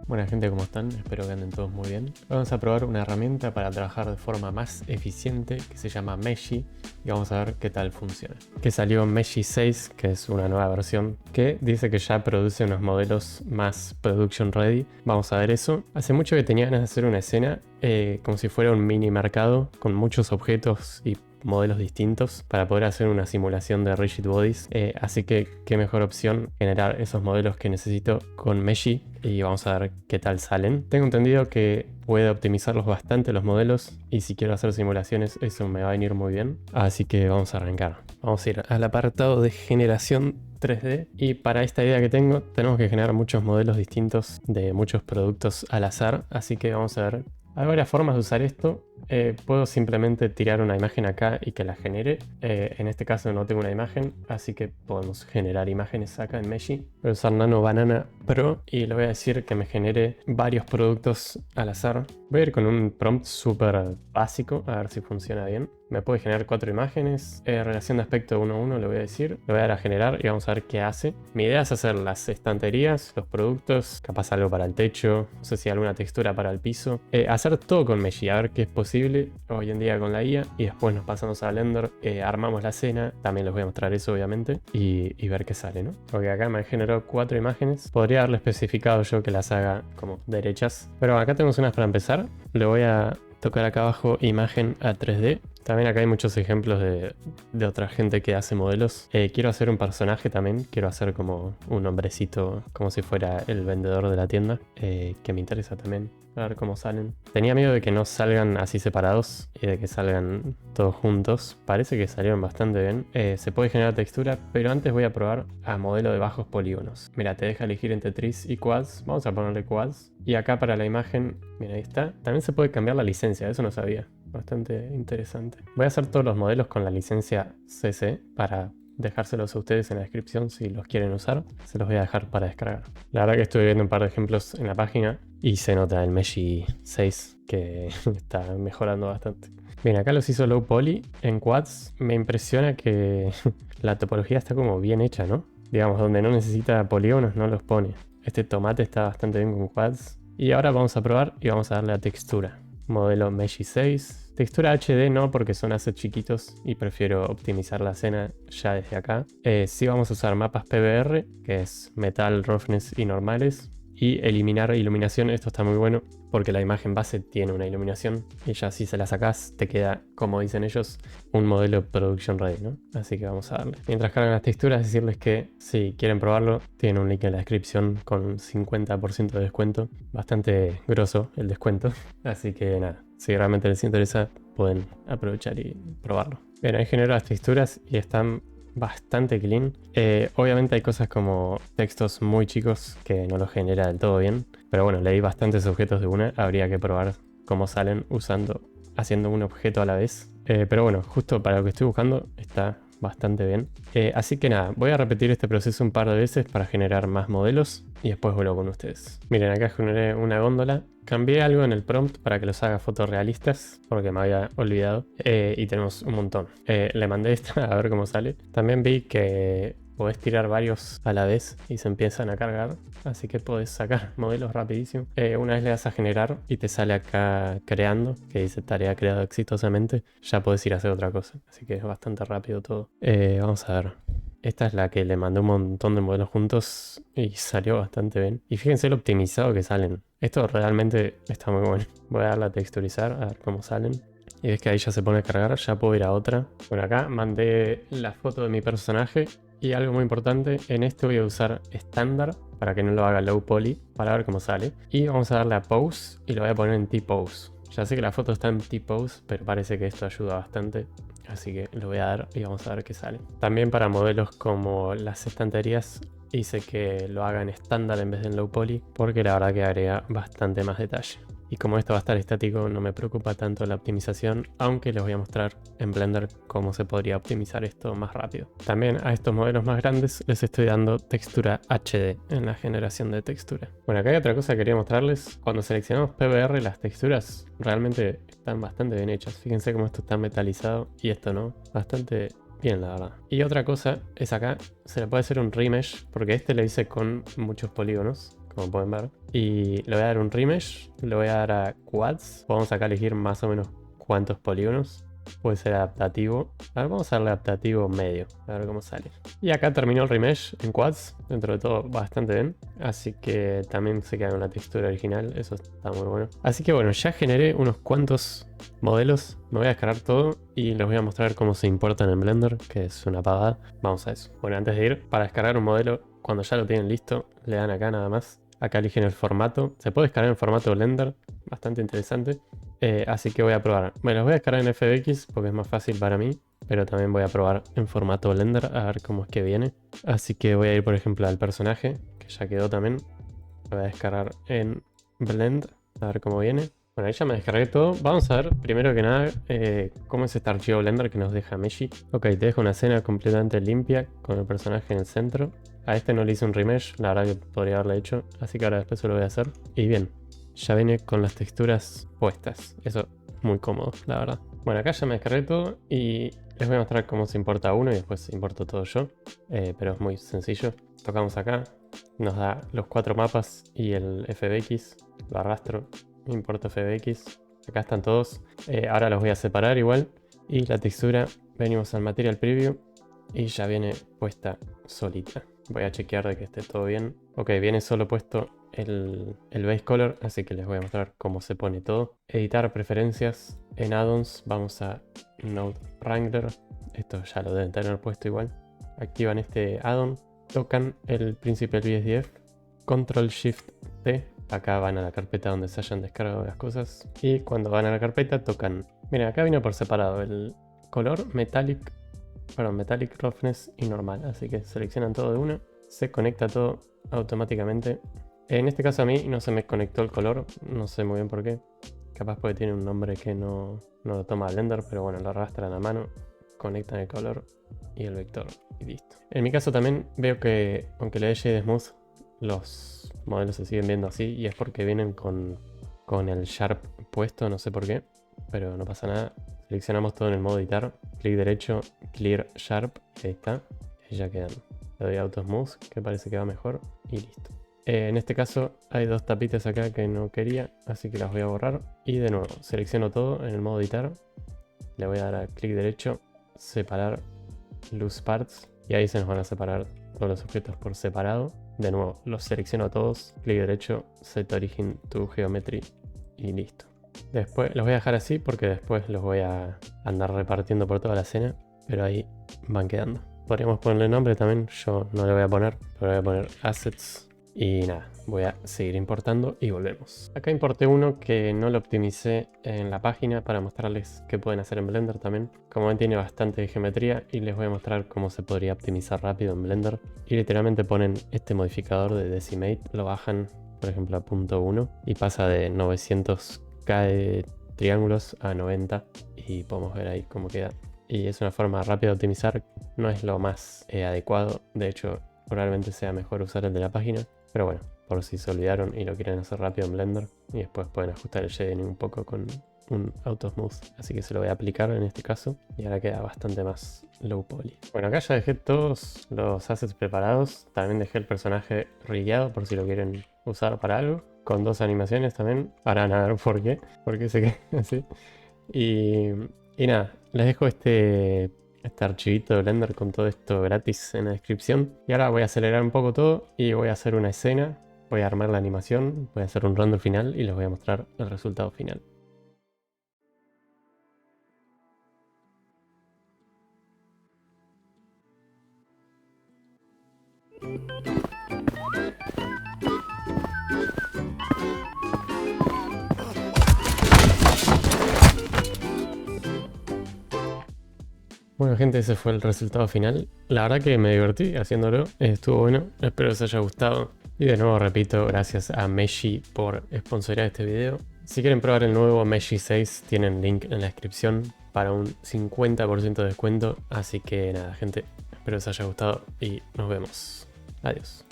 Buena gente, ¿cómo están? Espero que anden todos muy bien. Vamos a probar una herramienta para trabajar de forma más eficiente que se llama Meshy y vamos a ver qué tal funciona. Que salió Meshy 6, que es una nueva versión que dice que ya produce unos modelos más production ready. Vamos a ver eso. Hace mucho que tenía ganas de hacer una escena como si fuera un mini mercado con muchos objetos y modelos distintos para poder hacer una simulación de rigid bodies, así que qué mejor opción generar esos modelos que necesito con Meshy y vamos a ver qué tal salen. Tengo entendido que puede optimizarlos bastante los modelos y si quiero hacer simulaciones eso me va a venir muy bien, así que vamos a arrancar. Vamos a ir al apartado de generación 3D y para esta idea que tengo tenemos que generar muchos modelos distintos de muchos productos al azar, así que vamos a ver. Hay varias formas de usar esto. Puedo simplemente tirar una imagen acá y que la genere. En este caso no tengo una imagen, así que podemos generar imágenes acá en Meshy. Voy a usar Nano Banana Pro y le voy a decir que me genere varios productos al azar. Voy a ir con un prompt súper básico, a ver si funciona bien. Me puede generar 4 imágenes. Relación de aspecto 1 a 1 le voy a decir. Le voy a dar a generar y vamos a ver qué hace. Mi idea es hacer las estanterías, los productos, capaz algo para el techo, no sé si alguna textura para el piso. Hacer todo con Meshy, a ver qué es posible hoy en día con la IA. Y después nos pasamos a Blender, armamos la escena. También les voy a mostrar eso obviamente. Y ver qué sale, ¿no? Porque acá me generó 4 imágenes. Podría haberle especificado yo que las haga como derechas. Pero acá tenemos unas para empezar. Le voy a tocar acá abajo imagen a 3D. También acá hay muchos ejemplos de otra gente que hace modelos. Quiero hacer un personaje también. Quiero hacer como un hombrecito, como si fuera el vendedor de la tienda. Que me interesa también. A ver cómo salen. Tenía miedo de que no salgan así separados y de que salgan todos juntos. Parece que salieron bastante bien. Se puede generar textura, pero antes voy a probar a modelo de bajos polígonos. Mira, te deja elegir entre tris y quads. Vamos a ponerle quads. Y acá para la imagen, mira, ahí está. También se puede cambiar la licencia, eso no sabía. Bastante interesante. Voy a hacer todos los modelos con la licencia CC para dejárselos a ustedes en la descripción si los quieren usar. Se los voy a dejar para descargar. La verdad que estuve viendo un par de ejemplos en la página y se nota el Meshy 6 que está mejorando bastante. Bien, acá los hizo low poly en quads. Me impresiona que la topología está como bien hecha, ¿no? Digamos, donde no necesita polígonos no los pone. Este tomate está bastante bien con quads. Y ahora vamos a probar y vamos a darle a textura. Modelo Meshy 6. Textura HD no, porque son assets chiquitos y prefiero optimizar la escena ya desde acá. Sí vamos a usar mapas PBR, que es metal, roughness y normales. Y eliminar iluminación, esto está muy bueno porque la imagen base tiene una iluminación y ya si se la sacás te queda, como dicen ellos, un modelo production ready, ¿no? Así que vamos a darle. Mientras cargan las texturas, decirles que si quieren probarlo, tienen un link en la descripción con un 50% de descuento. Bastante grosso el descuento. Así que nada, si realmente les interesa, pueden aprovechar y probarlo. Bien, ahí genero las texturas y están bastante clean. Obviamente hay cosas como textos muy chicos que no los genera del todo bien. Pero bueno, leí bastantes objetos de una. Habría que probar cómo salen haciendo un objeto a la vez. Pero bueno, justo para lo que estoy buscando está bastante bien. Así que nada, voy a repetir este proceso un par de veces para generar más modelos y después vuelvo con ustedes. Miren, acá generé una góndola. Cambié algo en el prompt para que los haga fotorrealistas porque me había olvidado. Y tenemos un montón. Le mandé esta a ver cómo sale. También vi que podés tirar varios a la vez y se empiezan a cargar. Así que podés sacar modelos rapidísimo. Una vez le das a generar y te sale acá creando, que dice tarea creada exitosamente, ya podés ir a hacer otra cosa. Así que es bastante rápido todo. Vamos a ver. Esta es la que le mandé un montón de modelos juntos y salió bastante bien. Y fíjense lo optimizado que salen. Esto realmente está muy bueno. Voy a darle a texturizar, a ver cómo salen. Y ves que ahí ya se pone a cargar, ya puedo ir a otra. Bueno, acá mandé la foto de mi personaje. Y algo muy importante, en este voy a usar estándar para que no lo haga low poly, para ver cómo sale. Y vamos a darle a pose y lo voy a poner en T-pose. Ya sé que la foto está en T-pose, pero parece que esto ayuda bastante. Así que lo voy a dar y vamos a ver qué sale. También para modelos como las estanterías hice que lo haga en estándar en vez de en low poly, porque la verdad que agrega bastante más detalle. Y como esto va a estar estático, no me preocupa tanto la optimización, aunque les voy a mostrar en Blender cómo se podría optimizar esto más rápido. También a estos modelos más grandes les estoy dando textura HD en la generación de textura. Bueno, acá hay otra cosa que quería mostrarles. Cuando seleccionamos PBR, las texturas realmente están bastante bien hechas. Fíjense cómo esto está metalizado y esto no. Bastante bien, la verdad. Y otra cosa es acá, se le puede hacer un remesh, porque este le hice con muchos polígonos, como pueden ver. Y le voy a dar un remesh, le voy a dar a quads. Vamos acá a elegir más o menos cuántos polígonos. Puede ser adaptativo. A ver, vamos a darle adaptativo medio, a ver cómo sale. Y acá terminó el remesh en quads, dentro de todo bastante bien. Así que también se queda con la textura original, eso está muy bueno. Así que bueno, ya generé unos cuantos modelos. Me voy a descargar todo y les voy a mostrar cómo se importan en Blender, que es una pavada. Vamos a eso. Bueno, antes de ir, para descargar un modelo, cuando ya lo tienen listo, le dan acá nada más. Acá eligen el formato. Se puede descargar en formato Blender, bastante interesante. Así que voy a probar. Me los voy a descargar en FBX porque es más fácil para mí. Pero también voy a probar en formato Blender a ver cómo es que viene. Así que voy a ir por ejemplo al personaje, que ya quedó también. Lo voy a descargar en Blend, a ver cómo viene. Bueno, ahí ya me descargué todo. Vamos a ver primero que nada cómo es este archivo Blender que nos deja Meshi. Ok, te deja una escena completamente limpia con el personaje en el centro. A este no le hice un remesh, la verdad que podría haberlo hecho. Así que ahora después se lo voy a hacer. Y bien, ya viene con las texturas puestas. Eso muy cómodo, la verdad. Bueno, acá ya me descargué todo y les voy a mostrar cómo se importa uno y después importo todo yo. Pero es muy sencillo. Tocamos acá, nos da los 4 mapas y el FBX. Lo arrastro, importo FBX. Acá están todos. Ahora los voy a separar igual. Y la textura, venimos al Material Preview y ya viene puesta solita. Voy a chequear de que esté todo bien. Ok, viene solo puesto el base color, así que les voy a mostrar cómo se pone todo. Editar preferencias en addons, vamos a Node Wrangler. Esto ya lo deben tener puesto igual. Activan este addon, tocan el Principal BSDF, Control Shift T. Acá van a la carpeta donde se hayan descargado las cosas. Y cuando van a la carpeta tocan... Miren, acá vino por separado el color Metallic Roughness y normal. Así que seleccionan todo de una. Se conecta todo automáticamente. En este caso a mí no se me conectó el color. No sé muy bien por qué. Capaz porque tiene un nombre que no lo toma Blender. Pero bueno, lo arrastran a mano. Conectan el color y el vector. Y listo. En mi caso también veo que aunque le dé Shade Smooth, los modelos se siguen viendo así. Y es porque vienen con el Sharp puesto. No sé por qué. Pero no pasa nada. Seleccionamos todo en el modo editar, clic derecho, Clear Sharp, ahí está, y ya quedan. Le doy Auto Smooth, que parece que va mejor, y listo. En este caso hay 2 tapitas acá que no quería, así que las voy a borrar. Y de nuevo, selecciono todo en el modo editar, le voy a dar a clic derecho, separar Loose Parts, y ahí se nos van a separar todos los objetos por separado. De nuevo, los selecciono todos, clic derecho, Set Origin to Geometry, y listo. Después los voy a dejar así porque después los voy a andar repartiendo por toda la escena, pero ahí van quedando. Podríamos ponerle nombre también, yo no le voy a poner, pero voy a poner Assets y nada, voy a seguir importando y volvemos. Acá importé uno que no lo optimicé en la página para mostrarles qué pueden hacer en Blender también. Como ven tiene bastante geometría y les voy a mostrar cómo se podría optimizar rápido en Blender. Y literalmente ponen este modificador de Decimate, lo bajan por ejemplo a 0.1 y pasa de 900 de triángulos a 90 y podemos ver ahí cómo queda. Y es una forma rápida de optimizar, no es lo más adecuado, de hecho probablemente sea mejor usar el de la página, pero bueno, por si se olvidaron y lo quieren hacer rápido en Blender, y después pueden ajustar el shading un poco con un Auto Smooth, así que se lo voy a aplicar en este caso y ahora queda bastante más low poly. Bueno, acá ya dejé todos los assets preparados, también dejé el personaje rigueado por si lo quieren usar para algo, con 2 animaciones también, ahora van a ver por qué se queda así. Y nada, les dejo este archivito de Blender con todo esto gratis en la descripción. Y ahora voy a acelerar un poco todo y voy a hacer una escena, voy a armar la animación, voy a hacer un render final y les voy a mostrar el resultado final. Bueno gente, ese fue el resultado final. La verdad que me divertí haciéndolo, estuvo bueno, espero les haya gustado. Y de nuevo repito, gracias a Meshi por sponsorear este video. Si quieren probar el nuevo Meshi 6, tienen link en la descripción para un 50% de descuento. Así que nada gente, espero les haya gustado y nos vemos. Adiós.